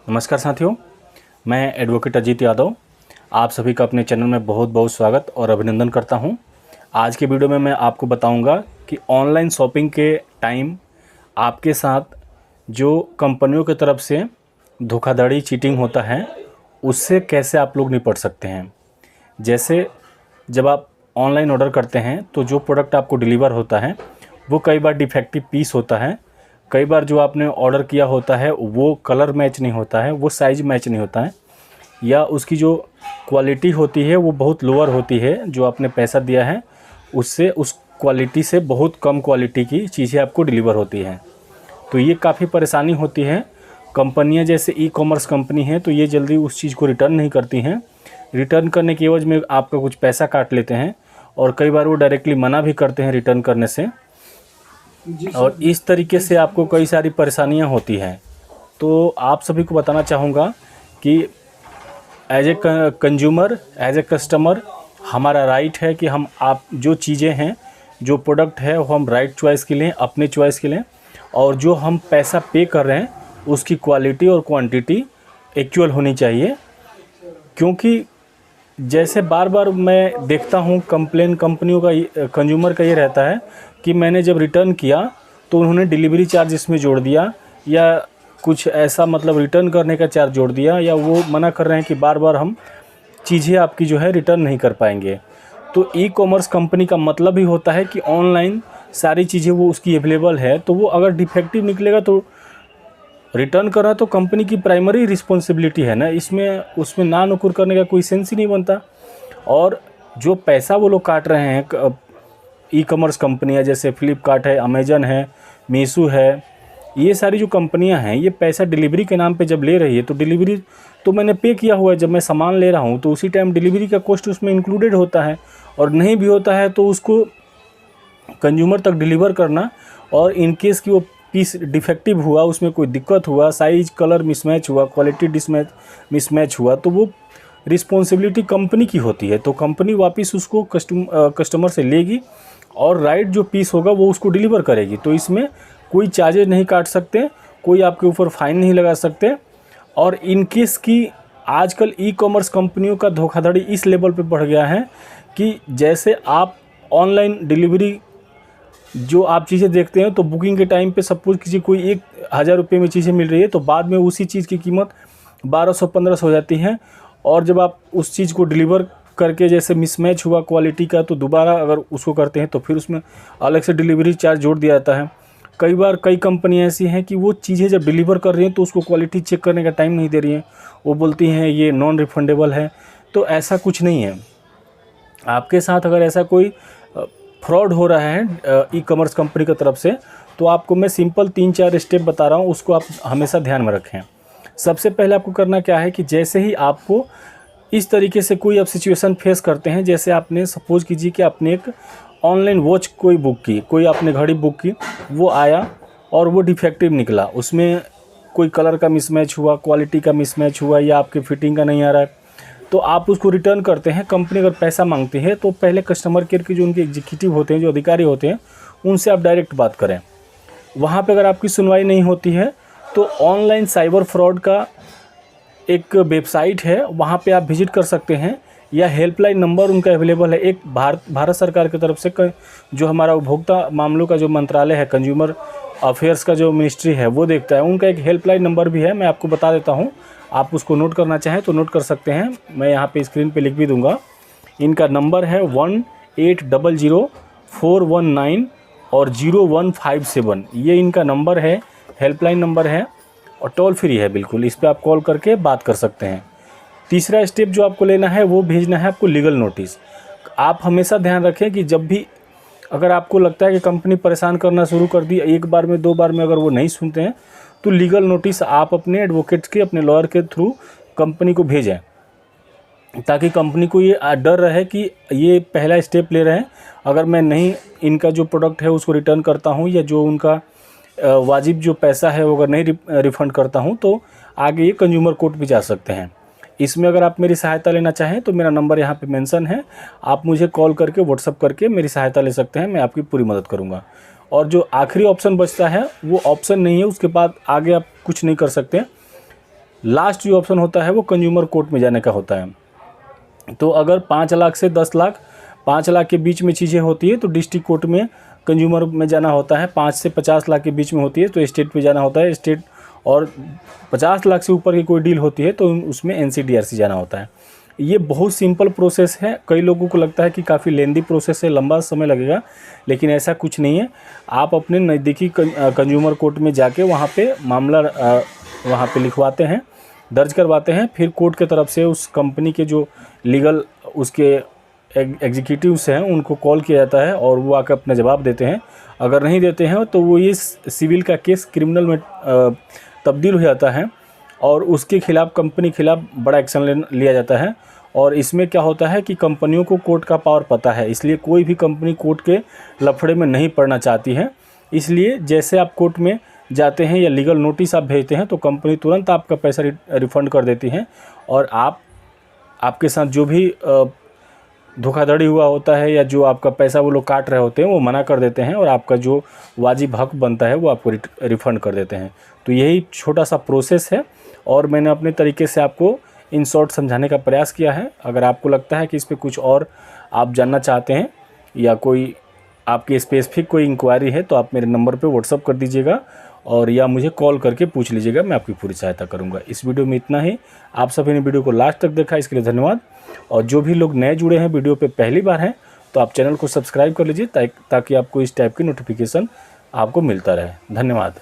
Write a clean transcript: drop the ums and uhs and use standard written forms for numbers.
नमस्कार साथियों, मैं एडवोकेट अजीत यादव आप सभी का अपने चैनल में बहुत बहुत स्वागत और अभिनंदन करता हूं। आज के वीडियो में मैं आपको बताऊंगा कि ऑनलाइन शॉपिंग के टाइम आपके साथ जो कंपनियों की तरफ से धोखाधड़ी चीटिंग होता है उससे कैसे आप लोग निपट सकते हैं। जैसे जब आप ऑनलाइन ऑर्डर करते हैं तो जो प्रोडक्ट आपको डिलीवर होता है वो कई बार डिफेक्टिव पीस होता है, कई बार जो आपने ऑर्डर किया होता है वो कलर मैच नहीं होता है, वो साइज़ मैच नहीं होता है, या उसकी जो क्वालिटी होती है वो बहुत लोअर होती है। जो आपने पैसा दिया है उससे उस क्वालिटी से बहुत कम क्वालिटी की चीज़ें आपको डिलीवर होती हैं। तो ये काफ़ी परेशानी होती है। कंपनियां जैसे ई कॉमर्स कंपनी है तो ये जल्दी उस चीज़ को रिटर्न नहीं करती हैं। रिटर्न करने की एवज में आपका कुछ पैसा काट लेते हैं और कई बार वो डायरेक्टली मना भी करते हैं रिटर्न करने से। और इस तरीके से आपको कई सारी परेशानियां होती हैं। तो आप सभी को बताना चाहूँगा कि as a consumer, as a customer हमारा राइट है कि हम आप जो चीज़ें हैं, जो प्रोडक्ट है वो हम राइट चॉइस के लें, अपने चॉइस के लें, और जो हम पैसा पे कर रहे हैं उसकी क्वालिटी और क्वांटिटी एक्चुअल होनी चाहिए। क्योंकि जैसे बार बार मैं देखता हूँ कंप्लेन कंपनियों का, कंज्यूमर का ये रहता है कि मैंने जब रिटर्न किया तो उन्होंने डिलीवरी चार्ज इसमें जोड़ दिया, या कुछ ऐसा मतलब रिटर्न करने का चार्ज जोड़ दिया, या वो मना कर रहे हैं कि बार बार हम चीज़ें आपकी जो है रिटर्न नहीं कर पाएंगे। तो ई कॉमर्स कंपनी का मतलब ही होता है कि ऑनलाइन सारी चीज़ें वो उसकी अवेलेबल है, तो वो अगर डिफेक्टिव निकलेगा तो रिटर्न करना तो कंपनी की प्राइमरी रिस्पॉन्सिबिलिटी है ना, इसमें उसमें ना नुकुर करने का कोई सेंस ही नहीं बनता। और जो पैसा वो लोग काट रहे हैं ई कॉमर्स कंपनियाँ जैसे फ्लिपकार्ट है, अमेजन है, मीशो है, ये सारी जो कंपनियां हैं ये पैसा डिलीवरी के नाम पे जब ले रही है तो डिलीवरी तो मैंने पे किया हुआ है। जब मैं सामान ले रहा हूँ तो उसी टाइम डिलीवरी का कॉस्ट उसमें इंक्लूडेड होता है, और नहीं भी होता है तो उसको कंज्यूमर तक डिलीवर करना, और इन केस कि वो पीस डिफेक्टिव हुआ, उसमें कोई दिक्कत हुआ, साइज कलर मिसमैच हुआ, क्वालिटी मिसमैच हुआ, तो वो रिस्पॉन्सिबिलिटी कंपनी की होती है। तो कंपनी वापस उसको कस्टमर से लेगी और राइट जो पीस होगा वो उसको डिलीवर करेगी। तो इसमें कोई चार्जेज नहीं काट सकते, कोई आपके ऊपर फाइन नहीं लगा सकते। और इन केस की आजकल ई कॉमर्स कंपनियों का धोखाधड़ी इस लेवल पे बढ़ गया है कि जैसे आप ऑनलाइन डिलीवरी जो आप चीज़ें देखते हैं तो बुकिंग के टाइम पे सपोज किसी कोई 1000 रुपये में चीज़ें मिल रही है तो बाद में उसी चीज़ की कीमत 1200-1500 हो जाती है। और जब आप उस चीज़ को डिलीवर करके जैसे मिसमैच हुआ क्वालिटी का तो दोबारा अगर उसको करते हैं तो फिर उसमें अलग से डिलीवरी चार्ज जोड़ दिया जाता है। कई बार कई कंपनियां ऐसी हैं कि वो चीज़ें जब डिलीवर कर रही हैं तो उसको क्वालिटी चेक करने का टाइम नहीं दे रही हैं, वो बोलती हैं ये नॉन रिफंडेबल है। तो ऐसा कुछ नहीं है। आपके साथ अगर ऐसा कोई फ्रॉड हो रहा है ई कॉमर्स कंपनी की तरफ से तो आपको मैं सिंपल 3-4 स्टेप बता रहा हूँ, उसको आप हमेशा ध्यान में रखें। सबसे पहले आपको करना क्या है कि जैसे ही आपको इस तरीके से कोई आप सिचुएशन फेस करते हैं, जैसे आपने सपोज कीजिए कि आपने एक ऑनलाइन वॉच कोई बुक की, कोई आपने घड़ी बुक की, वो आया और वो डिफेक्टिव निकला, उसमें कोई कलर का मिसमैच हुआ, क्वालिटी का मिसमैच हुआ, या आपके फिटिंग का नहीं आ रहा है, तो आप उसको रिटर्न करते हैं। कंपनी अगर पैसा मांगती है तो पहले कस्टमर केयर के जो उनके एग्जीक्यूटिव होते हैं, जो अधिकारी होते हैं, उनसे आप डायरेक्ट बात करें। वहाँ पर अगर आपकी सुनवाई नहीं होती है तो ऑनलाइन साइबर फ्रॉड का एक वेबसाइट है, वहाँ पे आप विजिट कर सकते हैं, या हेल्पलाइन नंबर उनका अवेलेबल है। एक भारत सरकार की तरफ से जो हमारा उपभोक्ता मामलों का जो मंत्रालय है, कंज्यूमर अफेयर्स का जो मिनिस्ट्री है, वो देखता है, उनका एक हेल्पलाइन नंबर भी है। मैं आपको बता देता हूँ, आप उसको नोट करना चाहें तो नोट कर सकते हैं, मैं यहाँ पे स्क्रीन पे लिख भी दूँगा। इनका नंबर है 1800-419 और 0157, ये इनका नंबर है, हेल्पलाइन नंबर है, और टोल फ्री है बिल्कुल। इस पर आप कॉल करके बात कर सकते हैं। तीसरा स्टेप जो आपको लेना है वो भेजना है आपको लीगल नोटिस। आप हमेशा ध्यान रखें कि जब भी अगर आपको लगता है कि कंपनी परेशान करना शुरू कर दी, एक बार में 2 बार में अगर वो नहीं सुनते हैं, तो लीगल नोटिस आप अपने एडवोकेट के, अपने लॉयर के थ्रू कंपनी को भेजें, ताकि कंपनी को ये डर रहे कि ये पहला स्टेप ले रहे हैं, अगर मैं नहीं इनका जो प्रोडक्ट है उसको रिटर्न करता हूँ, या जो उनका वाजिब जो पैसा है वो अगर नहीं रिफ़ंड करता हूँ, तो आगे ये कंज्यूमर कोर्ट भी जा सकते हैं। इसमें अगर आप मेरी सहायता लेना चाहें तो मेरा नंबर यहाँ पे मेंशन है, आप मुझे कॉल करके, व्हाट्सअप करके मेरी सहायता ले सकते हैं, मैं आपकी पूरी मदद करूँगा। और जो आखिरी ऑप्शन बचता है वो ऑप्शन नहीं है, उसके बाद आगे आप कुछ नहीं कर सकते। लास्ट जो ऑप्शन होता है वो कंज्यूमर कोर्ट में जाने का होता है। तो अगर 5 लाख से 10 लाख, 5 लाख के बीच में चीज़ें होती है तो डिस्ट्रिक्ट कोर्ट में कंज्यूमर में जाना होता है। 5 से 50 लाख के बीच में होती है तो स्टेट पे जाना होता है स्टेट, और 50 लाख से ऊपर की कोई डील होती है तो उसमें NCDRC जाना होता है। ये बहुत सिंपल प्रोसेस है। कई लोगों को लगता है कि काफ़ी लेंदी प्रोसेस है, लंबा समय लगेगा, लेकिन ऐसा कुछ नहीं है। आप अपने नज़दीकी कंज्यूमर कोर्ट में जाके वहाँ पे मामला वहाँ पे लिखवाते हैं, दर्ज करवाते हैं। फिर कोर्ट के तरफ से उस कंपनी के जो लीगल उसके एग्जीक्यूटिव्स हैं उनको कॉल किया जाता है और वो आकर अपना जवाब देते हैं। अगर नहीं देते हैं तो वो ये सिविल का केस क्रिमिनल में तब्दील हो जाता है और उसके खिलाफ, कंपनी खिलाफ बड़ा एक्शन लिया जाता है। और इसमें क्या होता है कि कंपनियों को कोर्ट का पावर पता है, इसलिए कोई भी कंपनी कोर्ट के लफड़े में नहीं पड़ना चाहती है। इसलिए जैसे आप कोर्ट में जाते हैं या लीगल नोटिस आप भेजते हैं तो कंपनी तुरंत आपका पैसा रिफ़ंड कर देती है और आपके साथ जो भी धोखाधड़ी हुआ होता है या जो आपका पैसा वो लोग काट रहे होते हैं वो मना कर देते हैं और आपका जो वाजिब हक बनता है वो आपको रिफ़ंड कर देते हैं। तो यही छोटा सा प्रोसेस है और मैंने अपने तरीके से आपको इन शॉर्ट समझाने का प्रयास किया है। अगर आपको लगता है कि इस पर कुछ और आप जानना चाहते हैं या कोई आपकी स्पेसिफिक कोई इंक्वायरी है तो आप मेरे नंबर पे व्हाट्सअप कर दीजिएगा और या मुझे कॉल करके पूछ लीजिएगा, मैं आपकी पूरी सहायता करूंगा। इस वीडियो में इतना ही। आप सभी ने वीडियो को लास्ट तक देखा, इसके लिए धन्यवाद। और जो भी लोग नए जुड़े हैं वीडियो पे पहली बार हैं तो आप चैनल को सब्सक्राइब कर लीजिए ताकि आपको इस टाइप की नोटिफिकेशन आपको मिलता रहे। धन्यवाद।